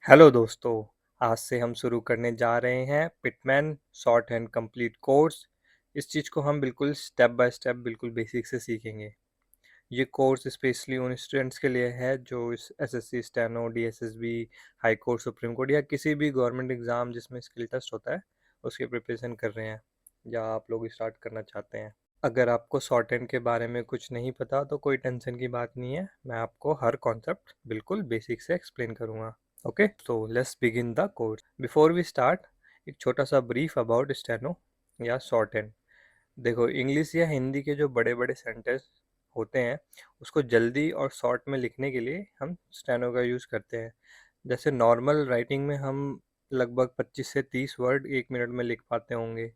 Hello दोस्तों। आज से हम शुरू करने जा रहे हैं Pitman short and complete course. इस चीज़ को हम बिल्कुल स्टेप बाय स्टेप बिल्कुल बेसिक से सीखेंगे। ये कोर्स स्पेशली उन स्टूडेंट्स के लिए है जो इस SSC steno DSSB high court supreme court या किसी भी गवर्नमेंट एग्ज़ाम जिसमें स्किल टेस्ट होता है उसकी प्रिपरेशन कर रहे हैं या आप लोग स्टार्ट करना चाहते हैं। अगर आपको शॉर्ट हैंड के बारे में कुछ नहीं पता तो कोई टेंशन की बात नहीं है, मैं आपको हर कॉन्सेप्ट बिल्कुल बेसिक से एक्सप्लेन करूँगा। Okay, so let's begin the course. Before we start, एक छोटा सा ब्रीफ अबाउट स्टेनो या शॉर्ट हैंड। देखो, इंग्लिश या हिंदी के जो बड़े बड़े सेंटेंस होते हैं उसको जल्दी और शॉर्ट में लिखने के लिए हम स्टेनो का यूज़ करते हैं। जैसे नॉर्मल राइटिंग में हम लगभग 25 से 30 वर्ड 1 मिनट में लिख पाते होंगे,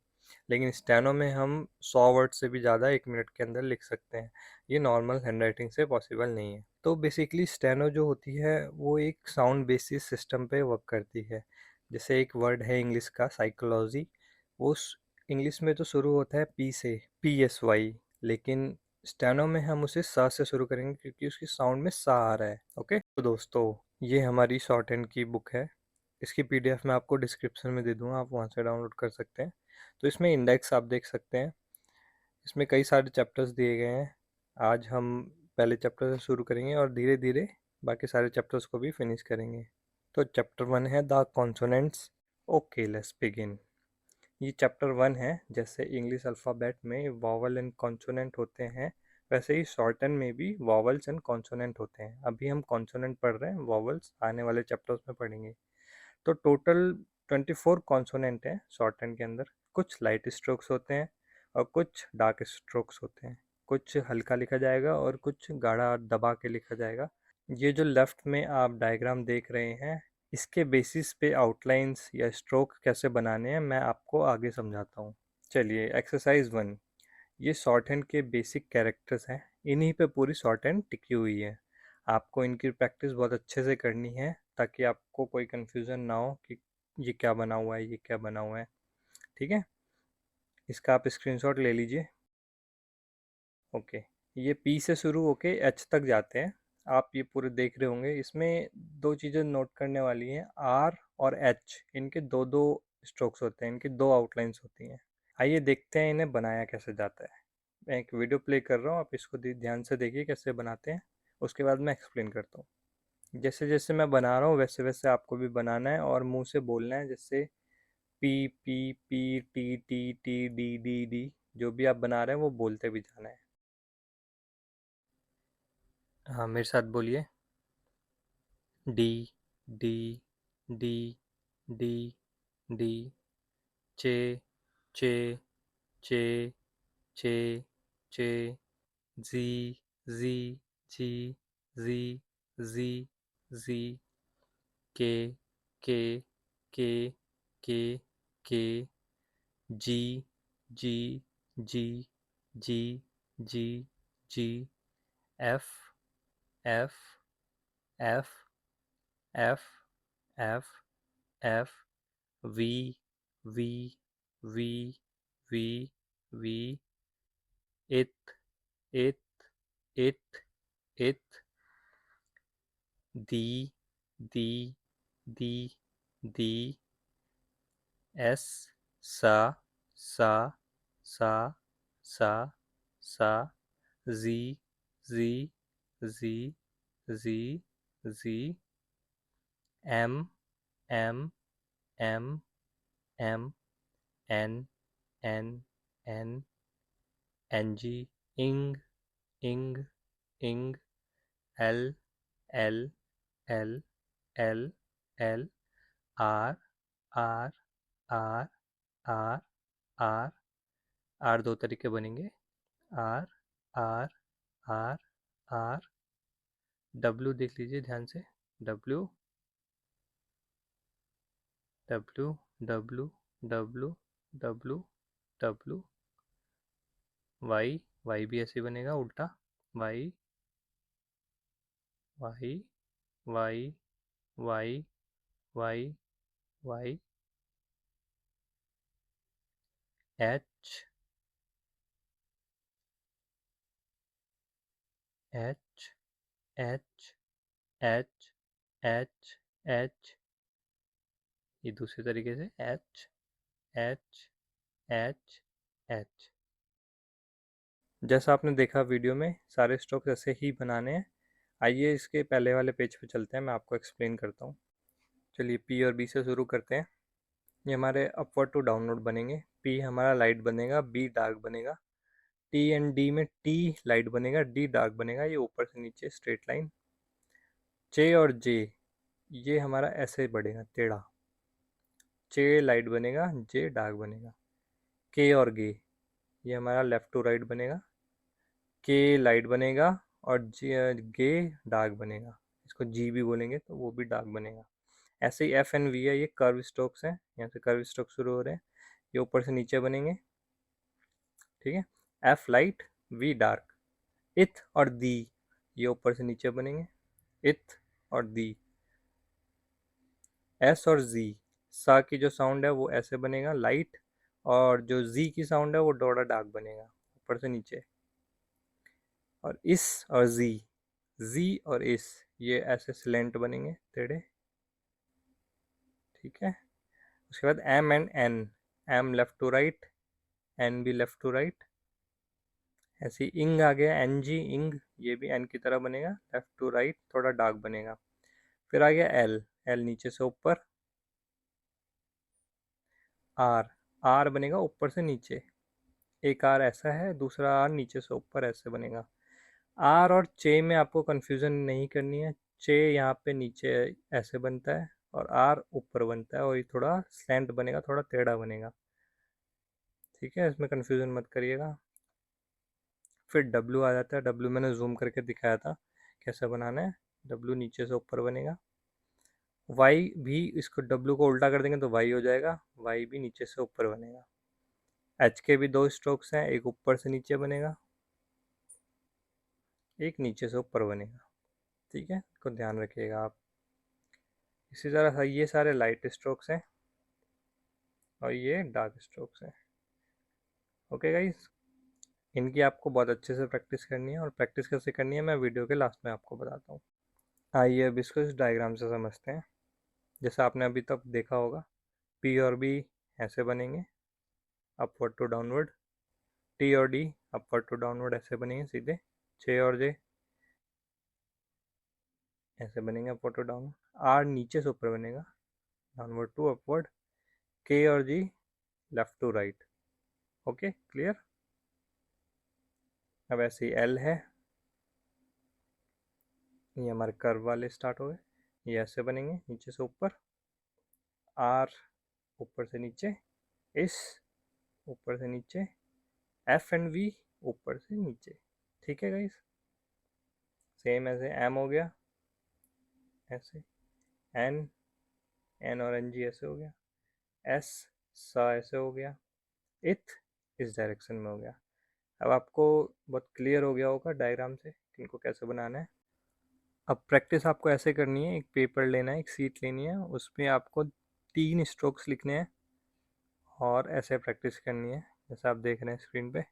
लेकिन स्टेनो में हम 100 वर्ड से भी ज़्यादा 1 मिनट के अंदर लिख सकते हैं। ये नॉर्मल हैंडराइटिंग से पॉसिबल नहीं है। तो बेसिकली स्टेनो जो होती है वो एक साउंड बेसिस सिस्टम पे वर्क करती है। जैसे एक वर्ड है इंग्लिश का साइकोलॉजी, वो इंग्लिश में तो शुरू होता है पी से, PSY, लेकिन स्टेनो में हम उसे सा से शुरू करेंगे क्योंकि उसकी साउंड में सा आ रहा है। ओके, तो दोस्तों ये हमारी शॉर्ट हैंड की बुक है। इसकी PDF मैं आपको डिस्क्रिप्शन में दे दूंगा, आप वहाँ से डाउनलोड कर सकते हैं। तो इसमें इंडेक्स आप देख सकते हैं, इसमें कई सारे चैप्टर्स दिए गए हैं। आज हम पहले चैप्टर से शुरू करेंगे और धीरे धीरे बाकी सारे चैप्टर्स को भी फिनिश करेंगे। तो चैप्टर 1 है the consonants. Okay, let's begin. ये चैप्टर 1 है। जैसे इंग्लिश अल्फ़ाबेट में वॉवल एंड कॉन्सोनेंट होते हैं, वैसे ही शॉर्टन में भी वॉवल्स एंड कॉन्सोनेंट होते हैं। अभी हम कॉन्सोनेंट पढ़ रहे हैं, वॉवल्स आने वाले चैप्टर्स में पढ़ेंगे। तो टोटल 24 कॉन्सोनेंट हैं शॉर्टहैंड के अंदर। कुछ लाइट स्ट्रोक्स होते हैं और कुछ डार्क स्ट्रोक्स होते हैं। कुछ हल्का लिखा जाएगा और कुछ गाढ़ा दबा के लिखा जाएगा। ये जो लेफ्ट में आप डायग्राम देख रहे हैं, इसके बेसिस पे आउटलाइंस या स्ट्रोक कैसे बनाने हैं मैं आपको आगे समझाता हूँ। चलिए, एक्सरसाइज 1। ये शॉर्ट हैंड के बेसिक कैरेक्टर्स हैं, इन्हीं पे पूरी शॉर्ट हैंड टिकी हुई है। आपको इनकी प्रैक्टिस बहुत अच्छे से करनी है ताकि आपको कोई कंफ्यूजन ना हो कि ये क्या बना हुआ है, ये क्या बना हुआ है। ठीक है, इसका आप स्क्रीनशॉट ले लीजिए। ओके, ये पी से शुरू होके एच तक जाते हैं। आप ये पूरे देख रहे होंगे। इसमें दो चीज़ें नोट करने वाली हैं, आर और एच, इनके दो दो स्ट्रोक्स होते हैं, इनकी दो आउटलाइंस होती हैं। आइए देखते हैं इन्हें बनाया कैसे जाता है। मैं एक वीडियो प्ले कर रहा हूँ, आप इसको ध्यान से देखिए कैसे बनाते हैं, उसके बाद मैं एक्सप्लेन करता हूँ। जैसे जैसे मैं बना रहा हूँ वैसे वैसे आपको भी बनाना है और मुंह से बोलना है। जैसे P P P T T T D D D, जो भी आप बना रहे हैं वो बोलते भी जाना है। हाँ, मेरे साथ बोलिए। D D D D D, चे चे चे चे चे, जी जी जी जी जी जी, के K K K K, G G G G G G, F F F F F F, V V V V V, इथ इथ इथ इथ, दी दी दी दी, एस, सा सा सा सा सा, G G G G G, M M M M, N N N, N G, इंग इंग इंग, L L L L L, R R R R R, R दो तरीके बनेंगे, R R R R, W देख लीजिए ध्यान से, W W W W W W, Y, Y भी ऐसे बनेगा उल्टा, Y Y Y Y Y Y, H H H H H H, ये दूसरे तरीके से एच एच एच एच। जैसा आपने देखा वीडियो में, सारे स्ट्रोक्स ऐसे ही बनाने हैं। आइए इसके पहले वाले पेज पे चलते हैं, मैं आपको एक्सप्लेन करता हूँ। चलिए पी और बी से शुरू करते हैं। ये हमारे अपवर्ड टू डाउनवर्ड बनेंगे। पी हमारा लाइट बनेगा, बी डार्क बनेगा। टी एंड डी में टी लाइट बनेगा, डी डार्क बनेगा। ये ऊपर से नीचे स्ट्रेट लाइन। जे और जे, ये हमारा ऐसे बढ़ेगा टेढ़ा। जे लाइट बनेगा, जे डार्क बनेगा। के और गे, ये हमारा लेफ्ट टू राइट बनेगा। के लाइट बनेगा और गे डार्क बनेगा। इसको जी भी बोलेंगे तो वो भी डार्क बनेगा। ऐसे ही एफ एंड वी है, ये कर्व स्ट्रोक्स हैं। यहाँ से कर्व स्ट्रोक शुरू हो रहे हैं, ये ऊपर से नीचे बनेंगे। ठीक है, एफ लाइट, वी डार्क। इथ और दी, ये ऊपर से नीचे बनेंगे। इथ और दी। एस और जी, सा की जो साउंड है वो ऐसे बनेगा लाइट, और जो जी की साउंड है वो थोड़ा डार्क बनेगा ऊपर से नीचे। और इस और जी और इस, ये ऐसे स्लेंट बनेंगे टेढ़े। ठीक है, उसके बाद M and N, M left to right, N भी लेफ्ट टू राइट। ऐसे इंग आ गया, एन जी इंग, ये भी एन की तरह बनेगा, लेफ्ट टू राइट, थोड़ा डार्क बनेगा। फिर आ गया एल, एल नीचे से ऊपर। आर, आर बनेगा ऊपर से नीचे। एक आर ऐसा है, दूसरा आर नीचे से ऊपर ऐसे बनेगा। आर और चे में आपको कंफ्यूजन नहीं करनी है। चे यहाँ पे नीचे ऐसे बनता है और आर ऊपर बनता है, और ये थोड़ा स्लैंट बनेगा, थोड़ा टेढ़ा बनेगा। ठीक है, इसमें कंफ्यूजन मत करिएगा। फिर डब्लू आ जाता है। डब्लू मैंने जूम करके दिखाया था कैसे बनाना है। डब्लू नीचे से ऊपर बनेगा। वाई भी, इसको डब्लू को उल्टा कर देंगे तो वाई हो जाएगा। वाई भी नीचे से ऊपर बनेगा। एच के भी दो स्ट्रोक्स हैं, एक ऊपर से नीचे बनेगा, एक नीचे से ऊपर बनेगा। ठीक है, इसको ध्यान रखिएगा आप। इसी तरह ये सारे लाइट स्ट्रोक्स हैं और ये डार्क स्ट्रोक्स हैं। ओके गाइस, इनकी आपको बहुत अच्छे से प्रैक्टिस करनी है, और प्रैक्टिस कैसे करनी है मैं वीडियो के लास्ट में आपको बताता हूँ। आइए अब इसको इस डायग्राम से समझते हैं। जैसा आपने अभी तक देखा होगा, पी और बी ऐसे बनेंगे अपवर्ड टू डाउनवर्ड। टी और डी अपवर्ड टू डाउनवर्ड ऐसे बनेंगे सीधे। जे और जे ऐसे बनेंगे अपवर्ड टू डाउनवर्ड। आर नीचे से ऊपर बनेगा, डाउनवर्ड टू अपवर्ड। के और G left to right. Okay clear. अब ऐसे ही एल है, ये हमारे कर्व वाले स्टार्ट हो गए, ये ऐसे बनेंगे नीचे से ऊपर। आर ऊपर से नीचे, इस ऊपर से नीचे, एफ एंड वी ऊपर से नीचे। ठीक है गाइस, सेम ऐसे एम हो गया ऐसे, एन, एन और एन जी ऐसे हो गया। एस, सा ऐसे हो गया। इथ इस डायरेक्शन में हो गया। अब आपको बहुत क्लियर हो गया होगा डायग्राम से कि इनको कैसे बनाना है। अब प्रैक्टिस आपको ऐसे करनी है, एक पेपर लेना है, एक सीट लेनी है, उसमें आपको 3 स्ट्रोक्स लिखने हैं और ऐसे प्रैक्टिस करनी है जैसे आप देख रहे हैं स्क्रीन पे।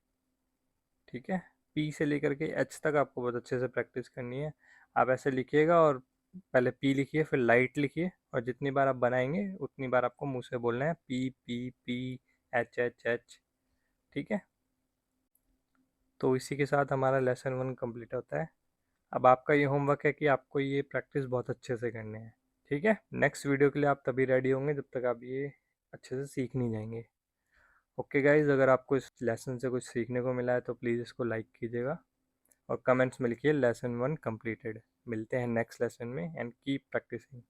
ठीक है, पी से लेकर के एच तक आपको बहुत अच्छे से प्रैक्टिस करनी है। आप ऐसे लिखिएगा, और पहले पी लिखिए, फिर लाइट लिखिए, और जितनी बार आप बनाएंगे उतनी बार आपको मुंह से बोलना है P P P, H H H. ठीक है, तो इसी के साथ हमारा लेसन 1 कंप्लीट होता है। अब आपका ये होमवर्क है कि आपको ये प्रैक्टिस बहुत अच्छे से करने हैं। ठीक है, नेक्स्ट वीडियो के लिए आप तभी रेडी होंगे जब तक आप ये अच्छे से सीख नहीं जाएंगे। ओके गाइज, अगर आपको इस लेसन से कुछ सीखने को मिला है तो प्लीज़ इसको लाइक कीजिएगा, और कमेंट्स में लिखिए लेसन 1 कंप्लीटेड। मिलते हैं नेक्स्ट लेसन में, एंड कीप प्रैक्टिसिंग।